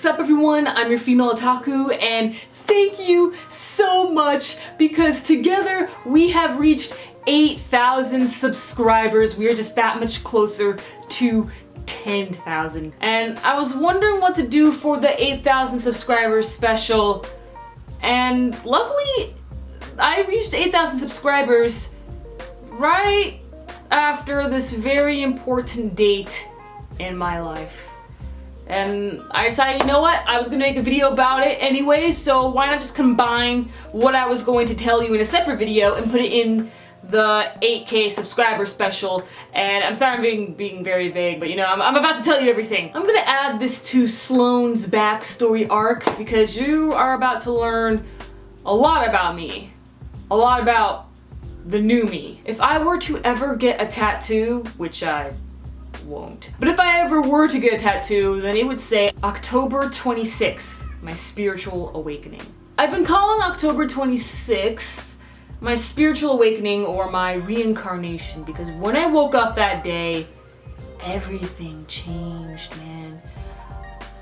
What's up everyone? I'm your female otaku and thank you so much because together we have reached 8,000 subscribers. We are just that much closer to 10,000. And I was wondering what to do for the 8,000 subscribers special, and luckily I reached 8,000 subscribers right after this very important date in my life. And I decided, you know what, I was gonna make a video about it anyway, so why not just combine what I was going to tell you in a separate video and put it in the 8K subscriber special. And I'm sorry I'm being very vague, but you know, I'm about to tell you everything. I'm gonna add this to Sloan's backstory arc because you are about to learn a lot about me. A lot about the new me. If I were to ever get a tattoo, which I won't, but if I ever were to get a tattoo, then it would say October 26th, my spiritual awakening. I've been calling October 26th my spiritual awakening or my reincarnation because when I woke up that day, everything changed, man.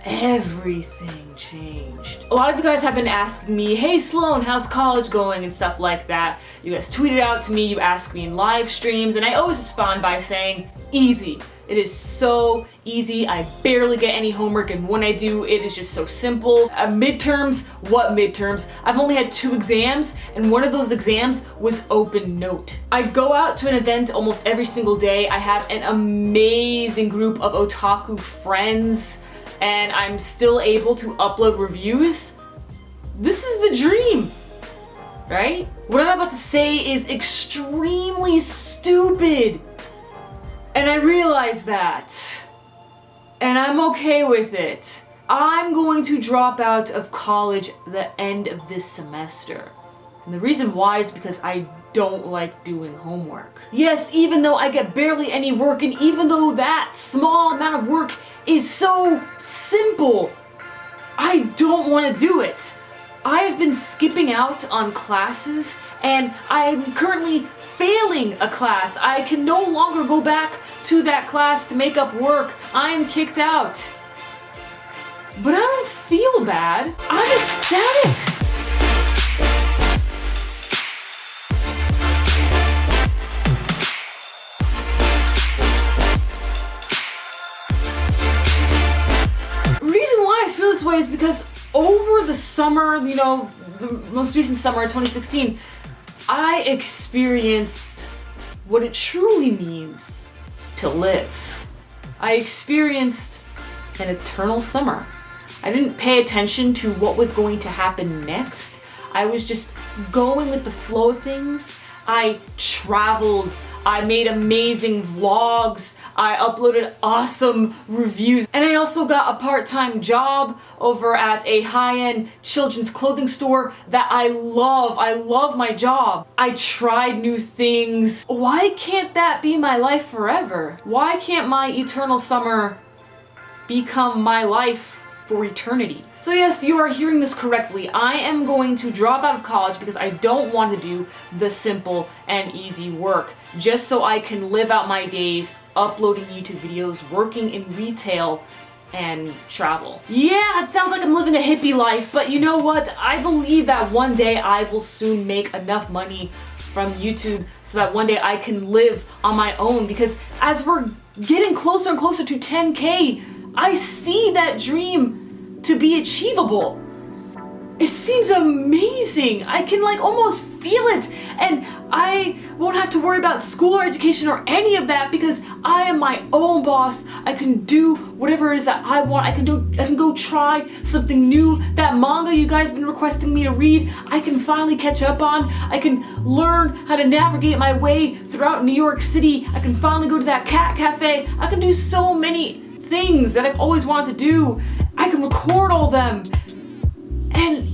Everything changed. A lot of you guys have been asking me, hey Sloan, how's college going and stuff like that. You guys tweet it out to me, you ask me in live streams, and I always respond by saying, easy. It is so easy. I barely get any homework, and when I do, it is just so simple. Midterms, what midterms? I've only had 2 exams, and one of those exams was open note. I go out to an event almost every single day. I have an amazing group of otaku friends, and I'm still able to upload reviews. This is the dream, right? What I'm about to say is extremely stupid. And I realize that, and I'm okay with it. I'm going to drop out of college the end of this semester. And the reason why is because I don't like doing homework. Yes, even though I get barely any work, and even though that small amount of work is so simple, I don't want to do it. I have been skipping out on classes, and I'm currently failing a class. I can no longer go back to that class to make up work. I am kicked out. But I don't feel bad. I'm ecstatic. The reason why I feel this way is because over the summer, you know, the most recent summer, 2016, I experienced what it truly means to live. I experienced an eternal summer. I didn't pay attention to what was going to happen next. I was just going with the flow of things. I traveled. I made amazing vlogs. I uploaded awesome reviews, and I also got a part-time job over at a high-end children's clothing store that I love. I love my job. I tried new things. Why can't that be my life forever? Why can't my eternal summer become my life for eternity? So yes, you are hearing this correctly. I am going to drop out of college because I don't want to do the simple and easy work, just so I can live out my days uploading YouTube videos, working in retail, and travel. Yeah, it sounds like I'm living a hippie life, but you know what? I believe that one day I will soon make enough money from YouTube so that one day I can live on my own, because as we're getting closer and closer to 10K, I see that dream to be achievable. It seems amazing. I can like almost feel it, and I won't have to worry about school or education or any of that because I am my own boss. I can do whatever it is that I want. I can go try something new. That manga you guys have been requesting me to read, I can finally catch up on. I can learn how to navigate my way throughout New York City. I can finally go to that cat cafe. I can do so many things that I've always wanted to do. I can record all them. And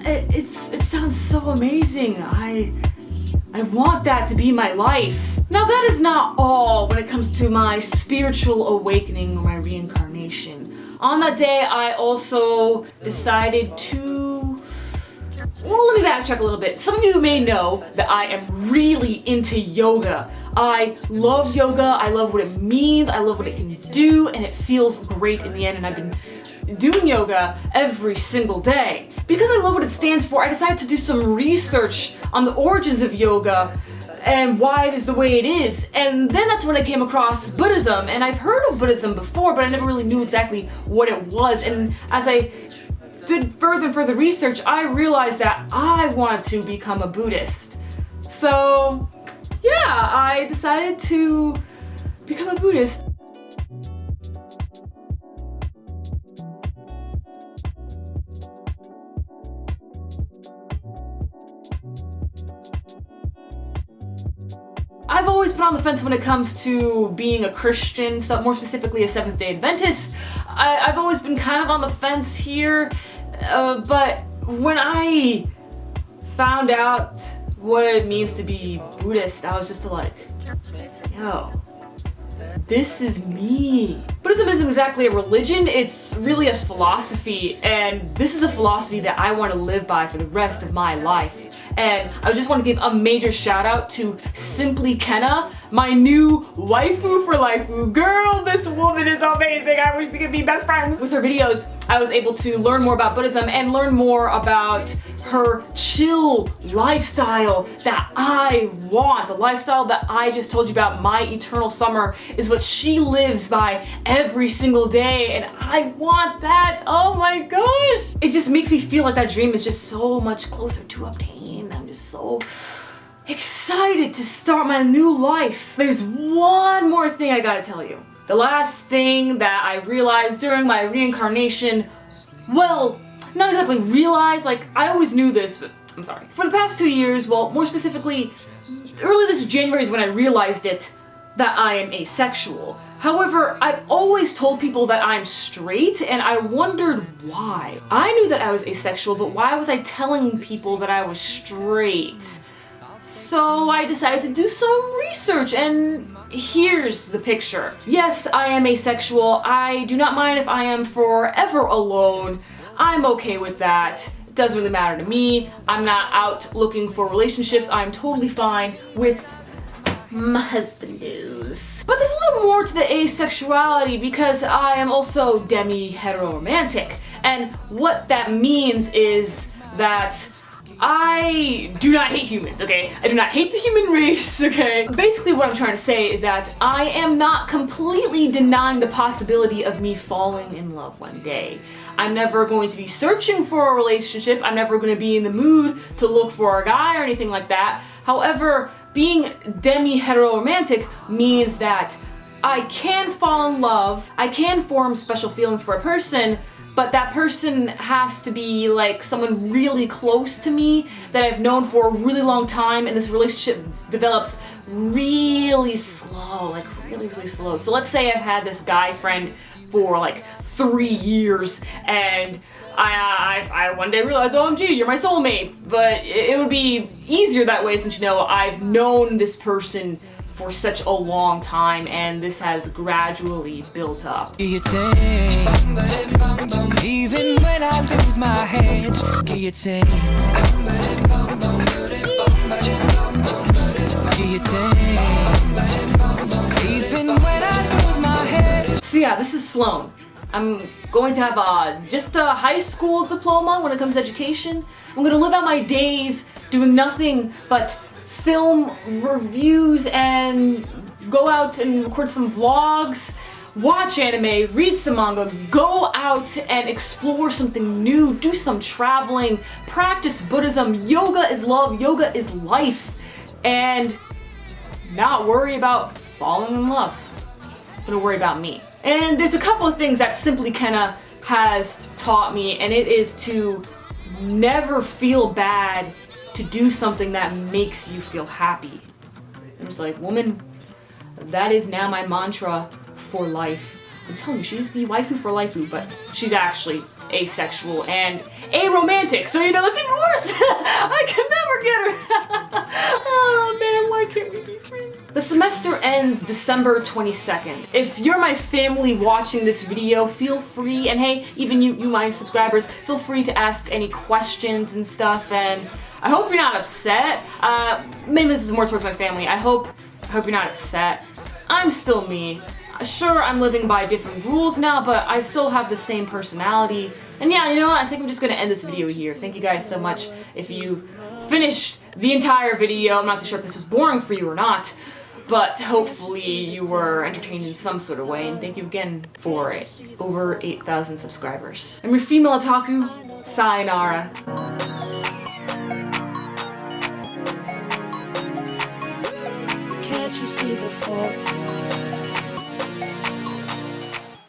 it sounds so amazing. I want that to be my life. Now that is not all when it comes to my spiritual awakening or my reincarnation. On that day, I also decided to... Well, let me backtrack a little bit. Some of you may know that I am really into yoga. I love yoga. I love what it means. I love what it can do, and it feels great in the end. And I've been doing yoga every single day. Because I love what it stands for, I decided to do some research on the origins of yoga and why it is the way it is. And then that's when I came across Buddhism, and I've heard of Buddhism before, but I never really knew exactly what it was. And as I did further and further research, I realized that I wanted to become a Buddhist. So yeah, I decided to become a Buddhist. I've always been on the fence when it comes to being a Christian, so more specifically a Seventh-day Adventist. I've always been kind of on the fence here, but when I found out what it means to be Buddhist, I was just like, yo, this is me. Buddhism isn't exactly a religion, it's really a philosophy, and this is a philosophy that I want to live by for the rest of my life. And I just want to give a major shout out to Simply Kenna, my new waifu for lifeu. Girl, this woman is amazing. I wish we could be best friends. With her videos, I was able to learn more about Buddhism and learn more about her chill lifestyle that I want. The lifestyle that I just told you about, my eternal summer, is what she lives by every single day, and I want that. Oh my gosh. It just makes me feel like that dream is just so much closer to obtain. I'm just so excited to start my new life. There's one more thing I gotta tell you. The last thing that I realized during my reincarnation, well, not exactly realized, like I always knew this, but I'm sorry. For the past 2 years, well, more specifically, early this January is when I realized it, that I am asexual. However, I've always told people that I'm straight, and I wondered why. I knew that I was asexual, but why was I telling people that I was straight? So I decided to do some research, and here's the picture. Yes, I am asexual. I do not mind if I am forever alone. I'm okay with that. It doesn't really matter to me. I'm not out looking for relationships. I'm totally fine with my husband is. But there's a little more to the asexuality because I am also demi-heteroromantic. And what that means is that I do not hate humans, okay? I do not hate the human race, okay? Basically what I'm trying to say is that I am not completely denying the possibility of me falling in love one day. I'm never going to be searching for a relationship. I'm never going to be in the mood to look for a guy or anything like that. However, being demi-heteroromantic means that I can fall in love, I can form special feelings for a person, but that person has to be like someone really close to me that I've known for a really long time, and this relationship develops really slow, like really slow. So let's say I've had this guy friend for like 3 years, and I one day realized, OMG, you're my soulmate. But it would be easier that way since, you know, I've known this person for such a long time, and this has gradually built up. Even when I lose my head, guillotine. Even when I lose my head. So yeah, this is Sloan. I'm going to have just a high school diploma when it comes to education. I'm going to live out my days doing nothing but film reviews and go out and record some vlogs, watch anime, read some manga, go out and explore something new, do some traveling, practice Buddhism. Yoga is love, yoga is life, and not worry about falling in love. I'm gonna worry about me. And there's a couple of things that Simply Kenna has taught me, and it is to never feel bad to do something that makes you feel happy. I'm just like, woman, that is now my mantra for life. I'm telling you, she's the waifu for lifeu, but she's actually asexual and aromantic, so you know, that's even worse. I can never get her. Oh man, why can't we be friends? The semester ends December 22nd. If you're my family watching this video, feel free, and hey, even you my subscribers, feel free to ask any questions and stuff, and I hope you're not upset. Mainly this is more towards my family. I hope you're not upset. I'm still me. Sure, I'm living by different rules now, but I still have the same personality. And yeah, you know what? I think I'm just gonna end this video here. Thank you guys so much. If you've finished the entire video, I'm not too sure if this was boring for you or not, but hopefully you were entertained in some sort of way, and thank you again for over 8,000 subscribers. I'm your female otaku, sayonara. Can't you see the fault?